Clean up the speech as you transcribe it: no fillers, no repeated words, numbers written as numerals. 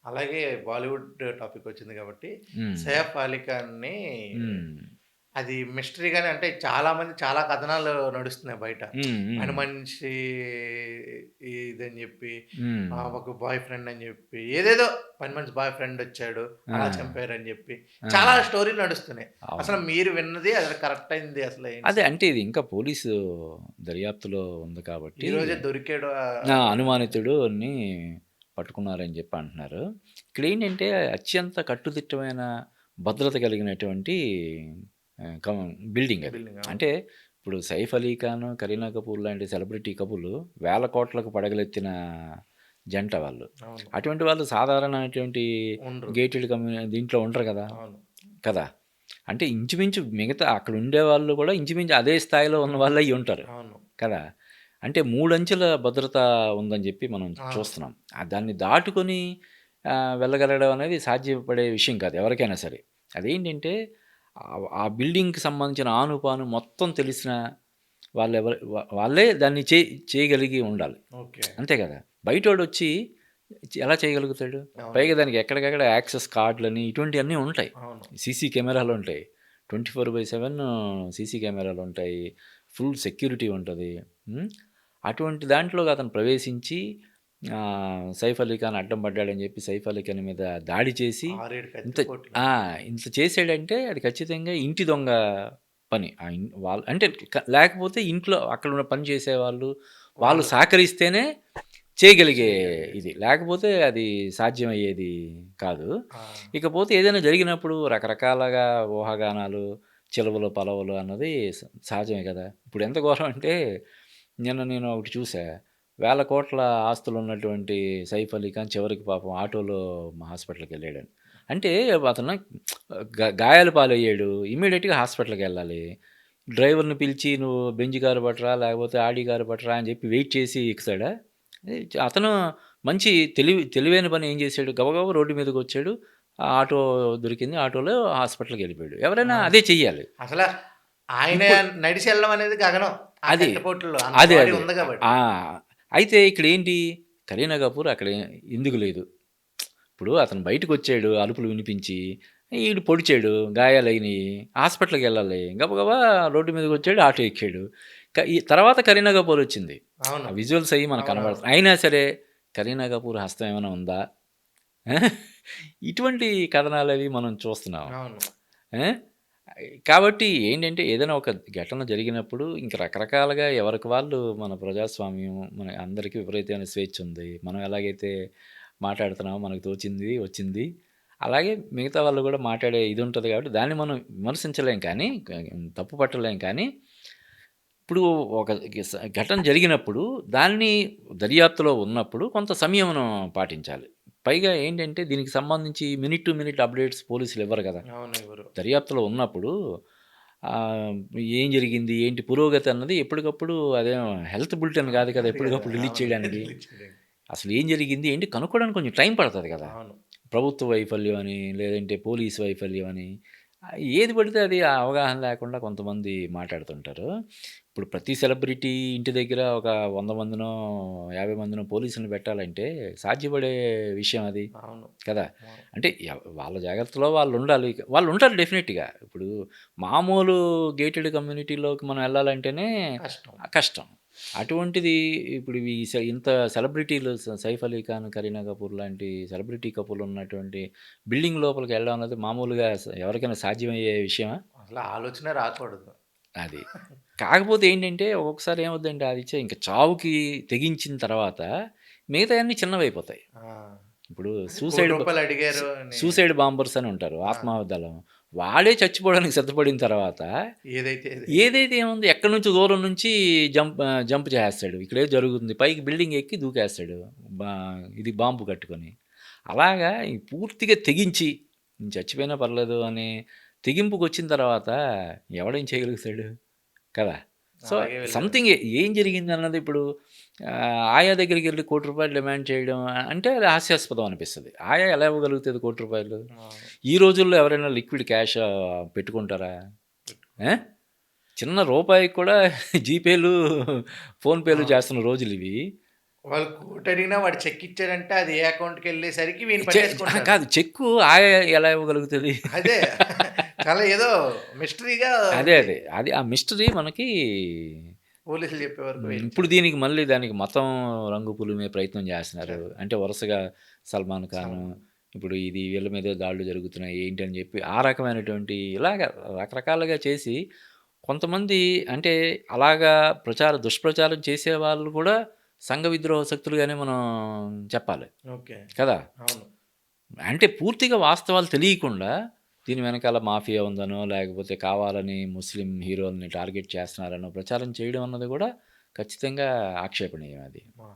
అలాగే బాలీవుడ్ టాపిక్ వచ్చింది కాబట్టి, హ్మ్. సైఫ్ అలీ ఖాన్‌ని హ్మ్. అది మిస్టరీగానే అంటే చాలామంది చాలా కథనాలు నడుస్తున్నాయి బయట. హ్మ్. పని హ్మ్. మనిషి ఇదని జెప్పి, హ్మ్. ఒక బాయ్ ఫ్రెండ్ అని జెప్పి, ఏదేదో పని మనిషి బాయ్ ఫ్రెండ్ వచ్చాడు, ఆ! అలా చంపారని జెప్పి, ఆ! చాలా స్టోరీలు నడుస్తున్నాయి. అసలు అవును. మీరు విన్నది అది కరెక్ట్ అయింది అసలు ఏంటి అదే సంగతి? అంటే ఇది ఇంకా పోలీసు దర్యాప్తులో ఉంది కాబట్టి ఈరోజే దొరికాడు ఆ! అనుమానితుడుని పట్టుకున్నారని చెప్పి అంటున్నారు. ఇక్కడేంటంటే అత్యంత కట్టుదిట్టమైన భద్రత కలిగినటువంటి కం బిల్డింగ్ అది. బిల్డింగ్. అవును. అంటే ఇప్పుడు 'సైఫ్ అలీ ఖాన్', 'కరీనా కపూర్' లాంటి సెలబ్రిటీ కపుల్ వేల కోట్లకు పడగలెత్తిన జంట వాళ్ళు. అవును. అటువంటి వాళ్ళు సాధారణమైనటువంటి ఉండరు. గేటెడ్ దీంట్లో ఉండరు కదా! అవును. కదా! అంటే ఇంచుమించు మిగతా అక్కడ ఉండేవాళ్ళు కూడా ఇంచుమించు అదే స్థాయిలో ఉన్న వాళ్ళే అయ్యుంటారు. అవును. కదా! అంటే 3 అంచెల భద్రత ఉందని జెప్పి మనం అవును. చూస్తున్నాం. దాన్ని దాటుకొని వెళ్ళగలగడం అనేది సాధ్యపడే విషయం కాదు ఎవరికైనా సరే. అదేంటంటే ఆ బిల్డింగ్‌కి సంబంధించిన ఆనుపాను మొత్తం తెలిసిన వాళ్ళే దాన్ని చేయగలిగి ఉండాలి. ఓకే. అంతే గదా! బయటోడొచ్చి ఎలా చేయగలుగుతాడు? అవును. పైగా దానికి ఎక్కడికక్కడ యాక్సెస్ కార్డ్‌లని ఇటువంటియన్నీ ఉంటాయి. అవును. సీసీ కెమెరాలుంటాయి. 24/7 సీసీ కెమెరాలుంటాయి. ఫుల్ సెక్యూరిటీ ఉంటది. హ్మ్. అటువంటి దాంట్లోకి అతను ప్రవేశించి సైఫ్ అలీ ఖాన్ అడ్డం పడ్డాడని చెప్పి సైఫ్ అలీ ఖాన్ మీద దాడి చేసి 6, 7 ఇంత ఆ! కత్తిపోట్లండి. ఇంత చేసాడంటే అది ఖచ్చితంగా ఇంటి దొంగ పని. వాళ్ళు అంటే లేకపోతే ఇంట్లో అక్కడ పని చేసేవాళ్ళు, వాళ్ళు వాళ్ళు సహకరిస్తేనే చేయగలిగే చేయగలిగేది. ఇది. లేకపోతే అది సాధ్యమయ్యేది కాదు. ఆ! ఇకపోతే ఏదైనా జరిగినప్పుడు రకరకాలుగా ఊహాగానాలు, చిలవలు, పలవలు అన్నది సహజమే కదా! ఇప్పుడు ఎంత ఘోరం అంటే నిన్న నేను ఒకటి చూసా. వేల కోట్ల ఆస్తులున్నటువంటి సైఫ్ అలీ ఖాన్ చివరికి పాపం ఆటోలో హాస్పిటల్‌కెళ్ళాడని. అంటే అతను గాయాల పాలయ్యాడు. ఇమ్మీడియేట్‌గా హాస్పిటల్‌కెళ్ళాలి. డ్రైవర్‌ని పిలిచి నువ్వు బెంజ్ కారు పట్టరా, లేకపోతే ఆడి కారు పట్టరా అని చెప్పి వెయిట్ చేసి ఎక్కుతాడా? అతను మంచి తెలివైన పని ఏం చేశాడు, గబగబా రోడ్డు మీదకొచ్చాడు. ఆ ఆటో దొరికింది. ఆటోలో హాస్పిటల్‌కెళ్ళిపోయాడు. ఎవరైనా అవును. అదే చెయ్యాలి. అసల ఆయన ఇప్పుడు నడిచెళ్ళడం అనేది గగనం. ఆ అది. కట్టెపోట్లలో అంత అదే. బాడీ అదే. ఉంది ఆ! గాబట్టి. అయితే ఇక్కడేంటి, కరీనా కపూర్ అక్కడ ఎందుకు లేదు? ఇప్పుడు అతను బయటకొచ్చాడు అరుపులు వినిపించి, ఈడు పొడిచాడు, గాయాలయినియి, హాస్పిటల్‌కెళ్ళాలి. గబగబా రోడ్డు మీదకొచ్చాడు, ఆటో ఎక్కాడు. ఈ తర్వాత కరీనా కపూర్ వచ్చింది. అవును. ఆ విజువల్స్ అయ్యి మనకు అవునవును. కనబడుతున్నాయి. అయినా సరే కరీనా కపూర్ హస్తం ఏమైనా ఉందా? ఆ! ఇటువంటి కథనాలవి మనం చూస్తున్నాం. అవును. ఆ! కాబట్టి ఏంటంటే ఏదైనా ఒక ఘటన జరిగినప్పుడు ఇంక రకరకాలుగా ఎవరికి వాళ్ళు మన ప్రజాస్వామ్యం మన అందరికీ విపరీతమైన స్వేచ్ఛ ఉంది. మనం ఎలాగైతే మాట్లాడుతున్నామో మనకు తోచింది వచ్చింది. అలాగే మిగతా వాళ్ళు కూడా మాట్లాడే ఇది ఉంటది కాబట్టి దాన్ని మనం విమర్శించలేం కానీ తప్పు పట్టలేం కానీ ఇప్పుడు ఒక ఘటన జరిగినప్పుడు దాన్ని దర్యాప్తులో ఉన్నప్పుడు కొంత సంయమనం పాటించాలి. పైగా ఏంటంటే దీనికి సంబంధించి మినిట్ టు మినిట్ అప్డేట్స్ పోలీసులు ఇవ్వరు కదా! అవును. ఎవరు. దర్యాప్తులో ఉన్నప్పుడు ఆహ్, ఏం జరిగింది? ఏంటి పురోగతి అన్నది ఎప్పటికప్పుడు అదేం హెల్త్ బులెటిన్ కాదు కదా! కాదు గదా! ఎప్పటికప్పుడు రిలీజ్ అవును. చేయడానికి. రిలీజ్ చేయడానికి. అసలు ఏం జరిగింది? ఏంటి కనుక్కోవడానికి కొంచెం టైం పడతది కదా! అవును. ప్రభుత్వ వైఫల్యం అని, లేదంటే పోలీస్ వైఫల్యం అని, ఏది పడితే అది ఆ అవగాహన లేకుండా కొంతమంది మాట్లాడుతుంటారు. ఇప్పుడు ప్రతి సెలబ్రిటీ ఇంటి దగ్గర ఒక 100 మందినో, 50 మందినో పోలీసుల్ని పెట్టాలంటే సాధ్యపడే విషయం అది. అవును. కదా! అవును. అంటే వాళ్ళ జాగ్రత్తలో వాళ్ళుండాలి. వాళ్ళుంటారు డెఫినెట్‌గా. ఇప్పుడు మామూలు గేటెడ్ కమ్యూనిటీలోకి మనం ఎళ్ళాలంటేనే కష్టం. కష్టం. అటువంటిది ఇప్పుడు ఈ ఇంత సెలబ్రిటీలు 'సైఫ్ అలీ ఖాన్', 'కరీనా కపూర్' లాంటి సెలబ్రిటీ కపుల్ ఉన్నటువంటి బిల్డింగ్ లోపలికి వెళ్ళడం అనేది మామూలుగా ఎవరికైనా సాధ్యమయ్యే విషయమా? అసల ఆలోచనే రాకూడదు. అది. కాకపోతే ఏంటంటే ఒక్కొక్కసారి ఏమవుద్దంటే ఆదిత్య ఇంక చావుకి తెగించిన తర్వాత మిగతాయన్నీ చిన్నవైపోతాయి. ఆ! ఇప్పుడు అంటే రూ. 1,00,00,000 సు అడిగారు అని సూసైడ్ బాంబర్స్ అని ఉంటారు. ఆ! ఆత్మాహుదలం. వాడే చచ్చిపోవడానికి సిద్ధపడిన తర్వాత ఏదైతే ఏదైతే ఏముంది ఎక్కడి నుంచో దూరం నుంచి జంప్ చేసేస్తాడు. ఇక్కడేదో జరుగుతుంది. పైకి బిల్డింగ్ ఎక్కి దూకేస్తాడు. బా ఇది బాంబు కట్టుకొని. అలాగా ఈ పూర్తిగా తెగించి నేను చచ్చిపోయినా పర్లేదు అనే తెగింపుకొచ్చిన తర్వాత ఎవడేం చేయగలుగుతాడు? కదా! సో, అలాగే వెళ్ళారు. సంథింగ్ ఏం జరిగిందన్నది ఇప్పుడు ఆయా దగ్గరికెళ్లి రూ. 1,00,00,000 డిమాండ్ చేయడం అంటే అది హాస్యాస్పదం అనిపిస్తది. ఆయా ఎలా ఇవ్వగలుగుతది రూ. 1,00,00,000? అవును. ఈ రోజుల్లో ఎవరైనా లిక్విడ్ క్యాష్ పెట్టుకుంటారా? ఆ! పెట్టుకోరు. చిన్న రూపాయికి కూడా జీపేలు, ఫోన్‌పేలు అవును. చేస్తున్న రోజులివి. వాళ్ళు కోటడిగినా వాడు చెక్ ఇచ్చాడంటే అది ఏ అకౌంట్‌కెళ్ళేసరికి వీడిని అహా! పట్టేసుకుంటారు. కాదు చెక్కు ఆయ ఎలా ఇవ్వగలుగుతది? అదే. చాలా ఏదో మిస్టరీగా అదే. ఉంది. అదే. అది ఆ మిస్టరీ మనకి పోలీసులు చెప్పే వరకు వెయిట్ ఇప్పుడు చేయాలి. దీనికి మళ్ళీ దానికి మతం రంగు పులిమే ప్రయత్నం జేస్తున్నారు. చేద్దాం. అంటే వరుసగా 'సల్మాన్ ఖాన్' సల్మాన్. ఇప్పుడు ఇది వీళ్ళ మీదే దాడులు జరుగుతున్నాయి ఏంటి అని జెప్పి ఆ రకమైనటువంటి ఇలాగ రకరకాలుగా చేసి కొంతమంది అంటే అలాగా దుష్ప్రచారం చేసేవాళ్ళు గూడా సంఘ విద్రోహ శక్తులుగానే మనం చెప్పాలి. ఓకే. కదా! అవును. అంటే పూర్తిగా వాస్తవాలు తెలియకుండా దీని వెనకాల మాఫియా ఉందనో, లేకపోతే కావాలని ముస్లిం హీరోలని టార్గెట్ చేస్తున్నారనో ప్రచారం చేయడం అన్నది గూడా ఖచ్చితంగా ఆక్షేపణీయం అది. మా